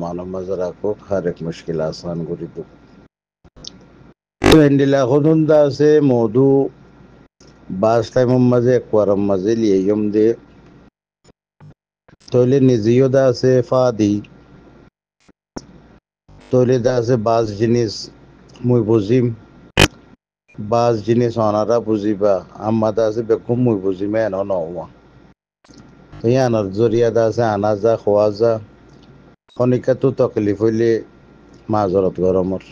মানব মাঝে রাখুক হর এক মুশকিল আসান করি তো এন্ডিলা খুদুন্দা আছে মধু বাস টাইমের মাঝে একবারের মাঝে লিয়েম দে তৈলে নিজেও দা আছে ফাদি তৈলে দা আছে বাস জিনিস মুই বুঝিম বাস জিনিস অনারা বুঝিবা আমাদা আছে বেকুম মুই বুঝিমে এন নওয়া এই আনার জরিয়া দা আছে আনা যা খোয়া যা খনিকাতো তকলিফ হইলে মাজরত গরমর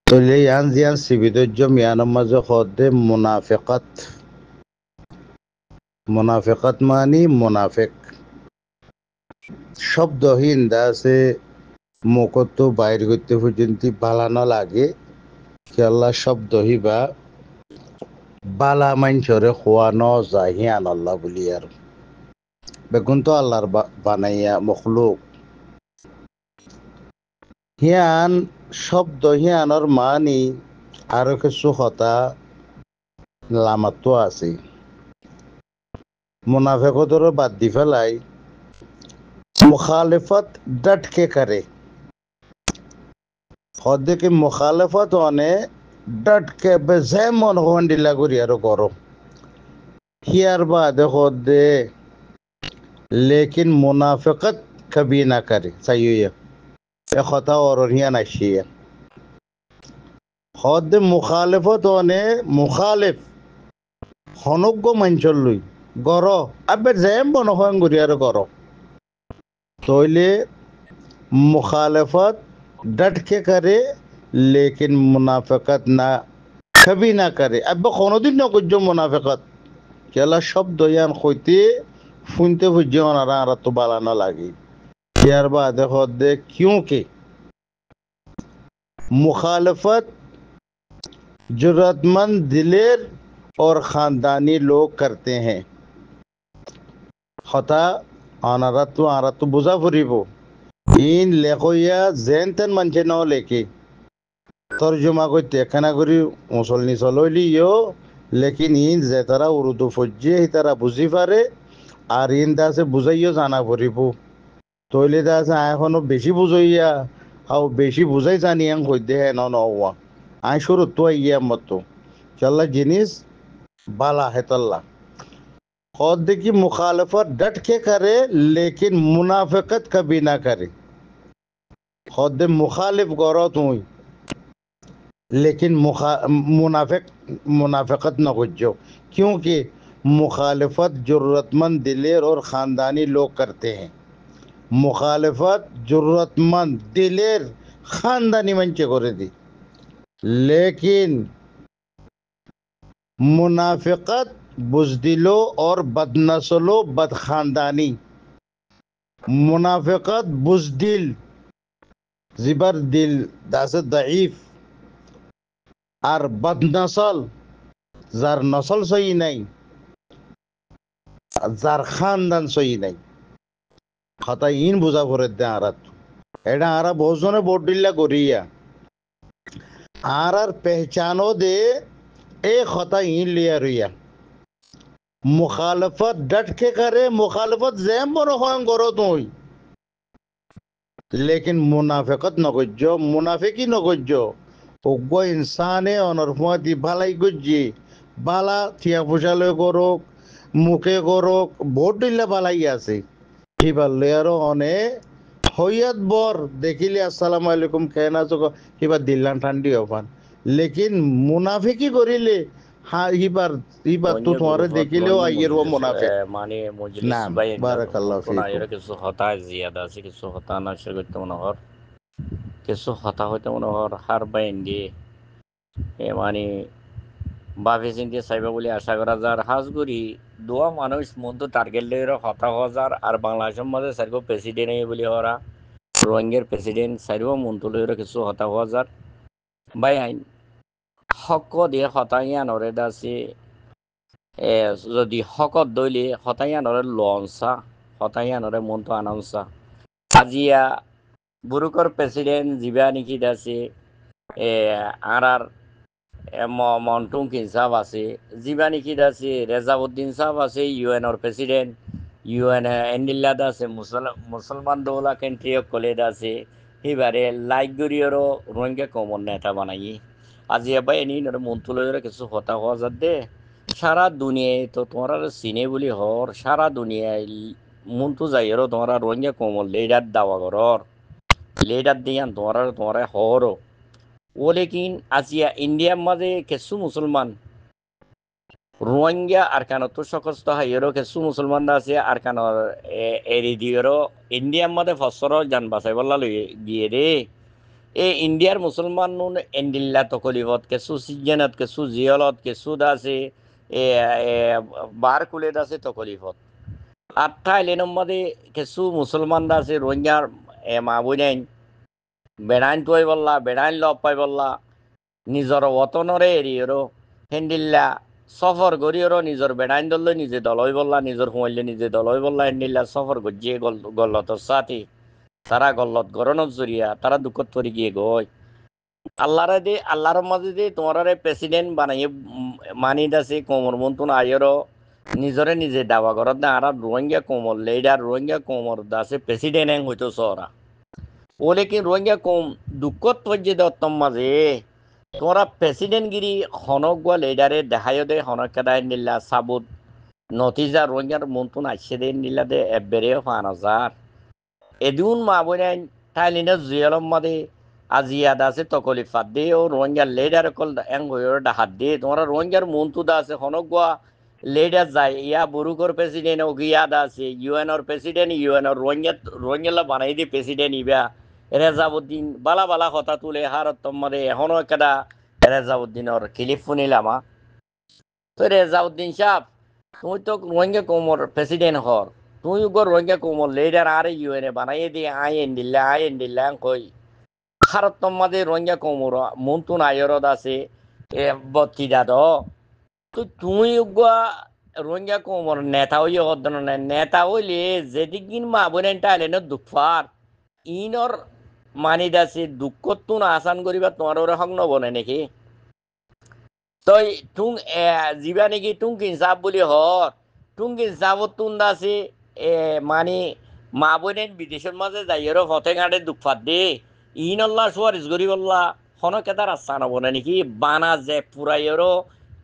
তৈলে ইয়ান জিয়ান সিবিদর্য মিয়ানের মাঝে খদে মুনাফেকাত মানি মুনাফেক শব্দহীন দা আছে মুখত বাইর করতে পর্যন্ত বালানো লাগে খেলা শব্দহি বা বালা মাইনসরে খোয়ানো যায় হিয়ান আল্লাহ বলি আর বেগুন তো আল্লাহর বানাইয়া মখলুক হিয়ান শব্দ হিয়ানর মানি আরো কিছু কথা লামাতো আছে মুনাফেকতর বাদ দি ফেলাই মুখালেফত ডটকে করে হদ্দে মুখালেফত অনে ডটকে বেজে মন হন্ডিলা করি আরো করো হিয়ার বাদে হদ্দে लेकिन मुनाफिकत कभी ना करे सही है खता और हिया नशिया खद मुखालिफत होने मुखालिफ হনজ্ঞ মাঞ্চল লই গর আবে যেম বনহং গুরিয়ার গর তইলে मुखालिफत डट के करे लेकिन मुनाफिकत ना कभी ना करे अब কোনোদিন না করছো মুনাফিকত কেলা শব্দ ইয়ান কইতে শুনতে বুঝে ওনারা আর তো বালানো লাগে ইয়ার বাদে হদে क्योंकि मुखालफत जरूरतमंद दिलेर और खानदानी लोग करते हैं हता आनारा तो बुझा ফুরিব ইন লেখইয়া যেন তেন মানছে ন লেখে তর্জমা করতে একখানা করি মুসলনি চলইলিও লেকিন ইন যে তারা উর্দু ফজ্জে তারা বুঝি পারে আর ইন দাসে বুঝাইও জানা ফুরিব তৈলে দাসে এখনো বেশি বুঝাইয়া আও বেশি বুঝাই জানি আং হইতে হ্যাঁ নওয়া আই শুরু তো ইয়া মতো चल्ला जिनिस बाला है तल्ला खुद की मुखालफत डट के करे लेकिन मुनाफिकत कभी ना करे खुद मुखालिफ करो तू लेकिन मुनाफिकत न गुजो क्योंकि मुखालफत जरूरतमंद दिलेर और ख़ानदानी लोग करते हैं मुखालफत जरूरतमंद दिलेर ख़ानदानी मंचे करे दी लेकिन मुनाफिकत बुजदिलो और बदनसलो बदखानदानी मुनाफिकत बुजदिल जिबर दिल दास दईफ और बदनसल जार नसल सही नहीं जार खानदान सही नहीं खाता इन बुझा করে দে আরাত এটা আরা বহুজনে ভোট দিল্লা করিয়া আর পেহচানো দে ए खता इन लिया रुया मुखालफत डट के करे मुखालफत जैम बनो हों करो तो लेकिन मुनाफिकत न गुज्जो मुनाफिकी न गुज्जो उग्गो इंसान है अनरफुआती भालाई गुज्जी बाला थिया फुशाले करो मुखे करो भोट दिल्ला बालाई आसे ठीक बाले यारो अने হইয়াত বর দেখিলে আসসালামু আলাইকুম কেনা চক কিবা দিল্লান ঠান্ডি হবান লেকিন মুনাফিকি করিলে হ্যাঁ ইবার তো তোমারে দেখিলেও আইয়ের ও মুনাফিক মানে মজলিস নাম ভাই বারাকাল্লাহু না ফিকুম এর কিছু হতা জিয়াদা আছে কিছু হতা না সে করতে মনে হর কিছু হতা হইতে মনে হর হার বাইন দিয়ে মানে ভাবি চিন্তি চাইবা বলে আশা করা যার হাজগুড়ি দোয়া মানুষ মন তো টার্গেট লইর হতা হাজার আর বাংলাদেশের মাঝে সার্ব প্রেসিডেন্ট বলে ওরা রোহিঙ্গার প্রেসিডেন্ট সার্ব মন তো লইর কিছু হতা হাজার বাই আইন হক দিয়ে হতাইয়া নরে দাসি যদি হকত দইলে হতাইয়ানরে লঞ্চা হতাইয়ানরে মনটো আনাউঞ্চা আজিয়া বুরুকর প্রেসিডেন্ট জিবা নিকি দাসে আর মন্টুং কিন সাহ আছে জিবা নিকি দাসে রেজাউদ্দিন সাহ আছে ইউএনর প্রেসিডেন্ট UN এন্ডিল্লাদ আছে মুসলমান দৌলা কেন্দ্রীয় কলেদ আছে হিবারে লাইক গরিয়রও রোহিঙ্গা কমন নেতা বানাই আজি এবার এনি মন্ত্রলয়ের কিছু হতা হওয়া যাত দে সারা দুনিয়ায় তো তোমার চিনে বলি হর সারা দুনিয়ায় মন্তু যাইরও তোমার রোহিঙ্গা কমল লেডার দাওয়া করর লেডার দিয়ান তোমার হরও ও লেকিন আজিয়া ইন্ডিয়ার মাঝে কিছু মুসলমান রোহিঙ্গা আর কেন তো সকস্ত হাইয়েরও কিছু মুসলমান আছে আর কেন এরি দিয়েরও ইন্ডিয়ার মধ্যে ফসর যান বাসাই বললা লই গিয়ে রে এ ইন্ডিয়ার মুসলমান নুন এন্ডিল্লা তকলিফত কিছু সিজনত কিছু জিয়লত কিছু আছে এ বার কুলেদ আছে তকলিফত আর থাইল্যান্ডের মধ্যে কিছু মুসলমান আছে রোহিঙ্গার মা বইনাইন বেড়াইন তুই বললা বেড়াইন লব পাই বললা নিজর ওতনরে এরিয়রও হেন্ডিল্লা সফর করিওরও নিজর বেড়াইন দল নিজে দলই বললা নিজর হুমাইলে নিজে দলই বললা হেন্ডিল্লা সফর গজিয়ে গল্লতর সাথী তারা গল্লত গরণত জরিয়া তারা দুঃখত পরি গিয়ে গয় আল্লাহরে দে আল্লাহর মাঝে দে তোমার প্রেসিডেন্ট বানাইয়ে মানি দাসে কোমর মন্তুন আয়রও নিজরে নিজে দাওয়া করত না আর রোহিঙ্গা কোমর লেডার রোহিঙ্গা কোমর দাসে প্রেসিডেন্ট হ্যাং হইতো সরা ও লেকিন রোহিঙ্গা কম দুঃখত পর্যে দত্তম মাঝে তোমরা প্রেসিডেন্টগিরি হনক গোয়া লেডারে দেখায় দে হনক কেদায় নিলা সাবুত নতিজা রোহিঙ্গার মন্তুন আসছে দে নিলা দে এবেরেও 5,000 এদিন মা বইনাই থাইল্যান্ডের জুয়েলম মাদে আজিয়াদ আছে তকলিফাত দে ও রোহিঙ্গার লেডার কল এং হইর ডাহাত দে তোমরা রোহিঙ্গার মন্তু দা আছে হনক গোয়া লেডার যায় ইয়া বুরুকর প্রেসিডেন্ট ও গিয়াদ আছে ইউএনর প্রেসিডেন্ট ইউএনর রোহিঙ্গা বানাই দি প্রেসিডেন্ট ইবা রেজাউদ্দিন বালা বালা কথা তুলে হারত তোমারে এখনো একটা রেজাউদ্দিনের ক্লিপ শুনিলামা তো রেজাউদ্দিন সাহ তুই তো রোহিঙ্গা কোমর প্রেসিডেন্ট হর তুই গো রোহিঙ্গা কোমর লিডার আর ইউএনএ বানাই দিয়ে আই এন্ডিল্লা কই হারত তোমাদের রোহিঙ্গা কোমর মন্তুন আয়রদ আছে বত্তি দাদ তো তুই গো রোহিঙ্গা কোমর নেতা হইয়ে হদ্দন নেতা হইলে যেদিন মা বোনেন টাইলেন দুঃখার ইনর মানি দাসে দুঃখত আসান করিবা তোমার ওরা হক নবনে নাকি তই তুং যিবা নেকি তুং কিনসাব বুলি হর তুং কিনসাবত তুন দাসে মানি মা বোনেন বিদেশের মাঝে যাইয়েরও হতে ঘাটে দুঃখাত দে ইনল্লা সুয়ারিস গরিবল্লা হনক এটা রাস্তা নবনে নাকি বানা যে পুরাইয়েরও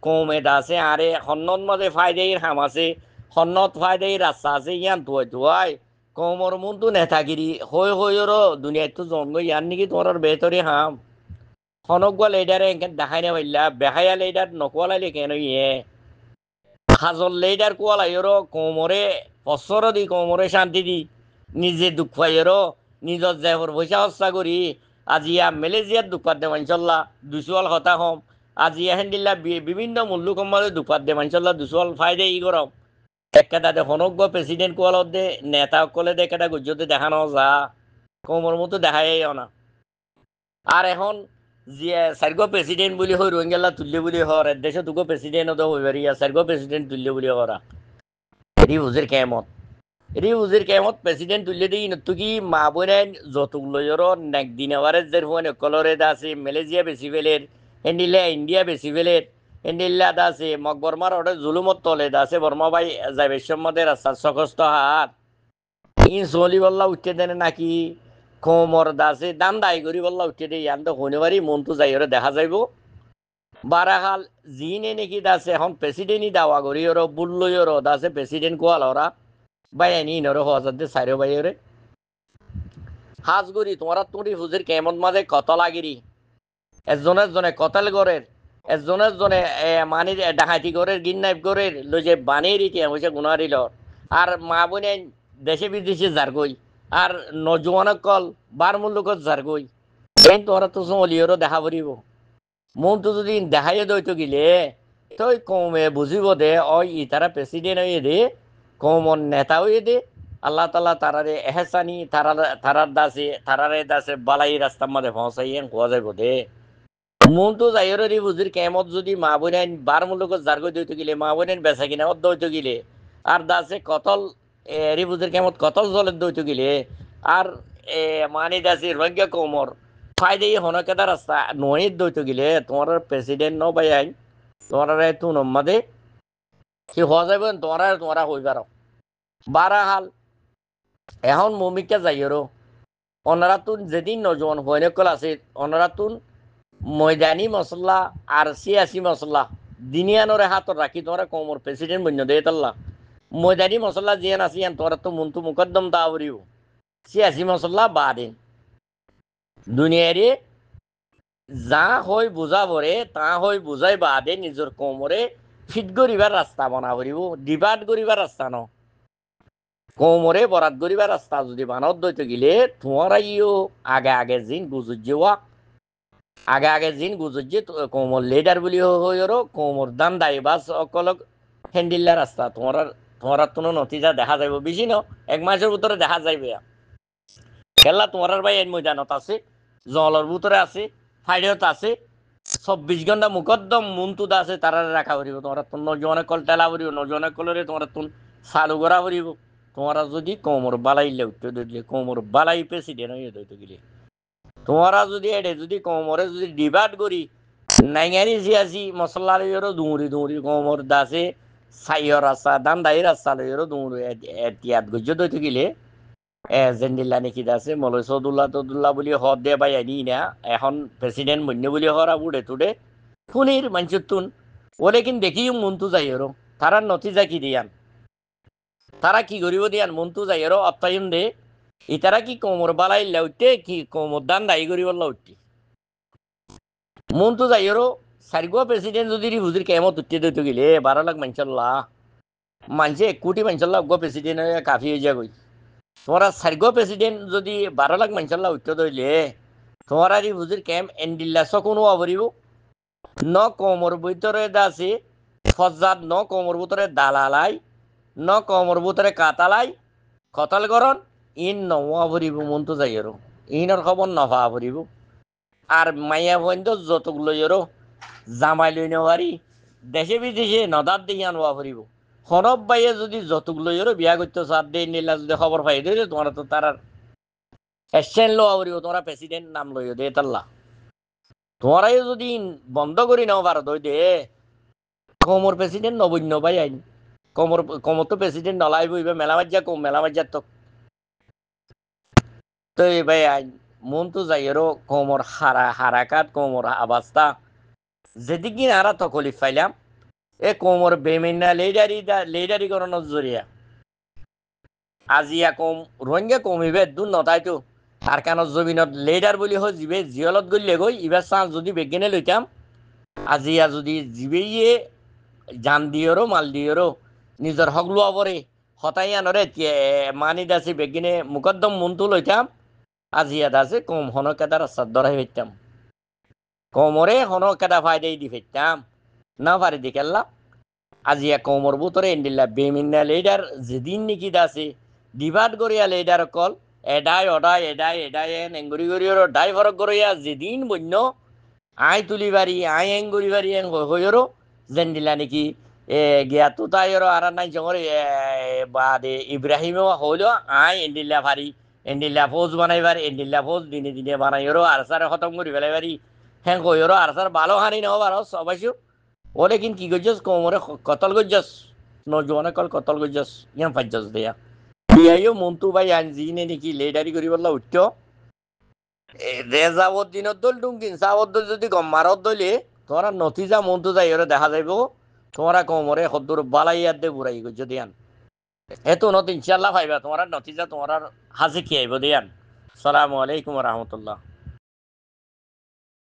কমে দাসে আরে হন্নত মাঝে ফায়দাইর হাম আছে হন্নত ফায়দাইর রাস্তা আছে ইয়ান তুয়াই কমর মন্তু নেতাগিরি হইরও দুনিয়ায় তো জন্ম ইয়ার নাকি তোমার বেতরে হাম হনকুয়া লেডারে এনকে দেখাই না পাইলা বেহাইয়া লেডার নকুয়ালাইলে কেন ইয়ে হাজর লেডার কুয়ালাইরও কোমরে ফসর দি কোমরে শান্তি দি নিজে দুঃখ পাইরও নিজর জেহর পয়সা হস্তা করি আজিয়া মালয়েশিয়ার দুঃখাত দে মানসল্লা দুশোয়াল হতা হম আজিয়া হেন্দিল্লা বিভিন্ন মূল্য কমালে দুঃখাত দে মানসল্লা দুশোয়াল ফায়দে ই গরম একটা হনক প্রেসিডেন্ট কোয়ালত দে নেতা কলে দে একটা গুজতে দেখানো যা কোমর মতো দেখাই না আর এখন যে সার্গ প্রেসিডেন্ট বুলি হই রোহিঙ্গালা তুল্য বুলি হর দেশে তুকো প্রেসিডেন্ট তো হই পারি সার্গ প্রেসিডেন্ট তুল্য বুলি হরা রি হুজির কেমত প্রেসিডেন্ট তুল্য দিই নতুকি মা বোনেন যতুক লয়র নেক দিনাবারে দের হুয়ানে কলরে দাসে মালয়েশিয়া বেশি ফেলের হেন্ডিলে ইন্ডিয়া বেশি ফেলের হেন্ডিল্লা দাসে মক বর্মার ওটা জুলুমত তলে দাসে বর্মা ভাই যাইবে সম্মদের রাস্তা সকস্ত হাত ইন সলি বল্লা উঠতে দেনে নাকি কোমর দাসে দাম দায়ী করি বল্লা উঠতে দেই আন তো হইনে মন তো যাই দেখা যাইব বারাহাল জিনে নাকি দাসে এখন প্রেসিডেন্টই দাওয়া করি ওর বুল্লইর দাসে প্রেসিডেন্ট কোয়াল ওরা বাইনি নর হজার সাইরো বাইরে হাজগুড়ি তোমার তুড়ি হুজির কেমন মাঝে কত লাগিরি একজনে কতাল গড়ের একজনে মানি ডাকাতি গড়ের গিন্নাইপ গড়ের লই যে বানিয়ে দিতে হয়েছে গুণারিল আর মা বোনে দেশে বিদেশে যারগই আর নজওয়ানক কল বার মুল্লুকত যারগই এই তোরা তো অলিয়রও দেখা পড়িব মন তো যদি দেখাইয়ে দইতো গিলে তই কমে বুঝিব দে ওই তারা প্রেসিডেন্ট হয়ে দে কমন নেতা হয়ে দে আল্লাহ তালা তারারে এহসানি তারারে দাসে বালাই রাস্তার মধ্যে পৌঁছাইয়ে কোয়া যাইব দে মন তো যাইর রে বুঝির কেমত যদি মা বোনেন বার মুলুকত জারগই দইতো গিলে মা বোনেন বেচা কিনা দইতো গিলে আর দাসে কতল রে বুঝির কেমত কতল জলের দইতো গিলে আর মানি দাসে রোহিঙ্গা কোমর ফায়দাই হনকেদা রাস্তা নয়ের দইতো গিলে তোমার প্রেসিডেন্ট ন বাই আইন তোমার তু নম্মাদে সে হওয়া যাবে তোমরা হই পারো বারাহাল এখন মমিকা যাইরো অনারাতুন যেদিন নজওয়ান হইনকল আছে অনারাতুন ময়দানি মশলা আর সিয়াসি মশলা দিনিয়ানোরে হাতত রাখি তোমরা কমর প্রেসিডেন্ট বন্য দে তাল্লা ময়দানি মশলা জিয়ান আসিয়ান তোরা তো মন্তু মুকদ্দম দাওরিও সিয়াসি মশলা বাদিন দুনিয়ারে যা হয় বুঝা পরে তা হয় বুঝাই বাদে নিজের কোমরে ফিট করিবার রাস্তা বনা করিব ডিবাট করিবার রাস্তা ন কোমরে বরাত করিবার রাস্তা যদি বানত দইতে গেলে তোমার ইও আগে আগে জিন গুজুজি ওয়াক আগে আগে জিন গুজুজি কোমর লিডার বলি হইরো কোমর দান দাইবাস অকলক হ্যান্ডিল্লা রাস্তা তোমার তোমার কোনো নতিজা দেখা যাইব বেশি ন এক মাসের ভিতরে দেখা যাইবে খেলা তোমার ভাই এই ময়দানত আছে জলের ভিতরে আছে ফাইডত আছে 24 ঘন্টা মুকদ্দম মুন্তুদা আছে তারা রাখা করিব তোমার তো নজনে কল টেলা করিব নজনে কলরে তোমার তুন চালু করা করিব তোমার যদি কোমর বালাই লেউতে দিলে কোমর বালাই প্রেসিডেন্ট হয়ে দইতে গেলে তোমার যদি এডে যদি কোমরে যদি ডিবাট করি নাইঙারি জিয়াজি মশলা লইরো দুঁড়ি দুঁড়ি কোমর দাসে সাইয়র রাস্তা দান দাই রাস্তা লইরো দুঁড়ি এতিয়াত গজ্য দইতে গেলে জেন্ডিল্লা নেকি আছে মলয় সদুল্লাহ তদুল্লাহ বুলি হদ দে বাই আনি না এখন প্রেসিডেন্ট বন্য বুলি হরা বুড়ে তুড়ে ফুনির মানচুতুন ওলে কিন্তু দেখি মনতু যাই আর তারা নতিজা কি দিয়ান তারা কি করিব দিয়ান মনতু যাই আর অত্যায়ন দে ইতারা কি কোমর বালাই লাউতে কি কোমর দান দায়ী করিব লাউটি মনতু যাই আর সারিগো প্রেসিডেন্ট যদি হুজুর কেমত উঠতে দিতে গেলে 12 লাখ মানচাল্লাহ মানছে 1 কোটি মানচাল্লাহ গো প্রেসিডেন্ট কাফি হয়ে যাগই তোমরা সার্গো প্রেসিডেন্ট যদি 12 লাখ মানচাল্লাহ উঠতে দইলে তোমরা হুজুর ক্যাম্প এন্ডিল্লা সকনো অবরিব ন কোমর ভিতরে দাসে ফজাদ ন কোমর ভিতরে দালালাই ন কোমর ভিতরে কাতালাই কতাল করন ইন নওয়া ভরিব মনতো যাই আর ইনর খবর নফা ভরিব আর মাইয়া বন্ধ যতক লইরো জামাই লই নেওয়ারি দেশে বিদেশে নদার দিয়ে আনোয়া ভরিব হনব বাইয়ে যদি যতক লইরো বিয়া করতে সাথ দিয়ে নিলা যদি খবর পাই দিলে তোমরা তো তার এসেন লো ভরিব তোমরা প্রেসিডেন্ট নাম লইও দে তাল্লা তোমরাই যদি বন্ধ করি নাও পারো দই দে কমর প্রেসিডেন্ট নবন্য ভাই আইন কমর কমর তো প্রেসিডেন্ট নলাইব এবার মেলামাজ্জা কম মেলামাজ্জার তো ভাই আইন মন তো যাই আরো কমর হারাকাত কমর অবস্থা যেদিকে আরা তকলিফ পাইলাম এ কোমর বেমিনা লেডারি করানোর জরিয়া আজিয়া কম রোহিঙ্গা কমিবে দূর নতাই তো আর কেন জমিনত লেডার বলি হয় জিবে জিয়লত গলিলে গই ইবার চান্স যদি বেগেনে লইতাম আজিয়া যদি জিবেইয়ে জান দিয়রো মাল দিয়রো নিজের হক লোয়া পরে হতাই আনরে মানি দাসি বেগিনে মুকদ্দম মনতো লইতাম আজিয়া দাসে কম হনকেদা রাস্তার দরাই ফেরতাম কমরে হনকেদা ফায়দাই দি ফেরতাম না পারি দি কেল্লা আজিয়া কমর বুতরে এন্ডিল্লা বেমিনা লেডার যেদিন নাকি দাসে ডিভাইড করিয়া লেডার কল এডাই অডাই এডাই এঙ্গুরি গরিয়র ডাই ফরক গরিয়া যেদিন বন্য আই তুলি বাড়ি আই এঙ্গুরি বাড়ি হইরো জেন্ডিলা নাকি গিয়া তো তাইরো আর নাই জঙ্গর বাদে ইব্রাহিমও হইলো আই এন্ডিল্লা ভারি এন্ডিল্লা ফৌজ বানাইবার এন্ডিল্লা ফৌজ দিনে দিনে বানাইরো আর সারে খতম করি ফেলাই বাড়ি হ্যাঁ কইরো আর সার ভালো হানি নেওয়া পারো সবাইসু ওরে কিন্তু কি গজ্জস কোমরে কতল গজ্জস নজওয়ানে কল কতল গজ্জস ইয়ান ফাজ্জস দেয়া ইয়াইও মন্তু ভাই আনজিনে নাকি লেডারি করি বললা উঠতো রেজাবত দিনত দল ডুঙ্গিন সাবত দল যদি গম্মারত দলে তোমরা নতিজা মন্তু যাই ওরে দেখা যাইব তোমরা কোমরে সদ্দুর বালাইয়ার দে বুড়াই গজ্জ দিয়ান এত নত ইনশাল্লাহ পাইবা তোমরা নতিজা তোমরা হাসি খেয়াইব দিয়ান আসসালামু আলাইকুম রহমতুল্লাহ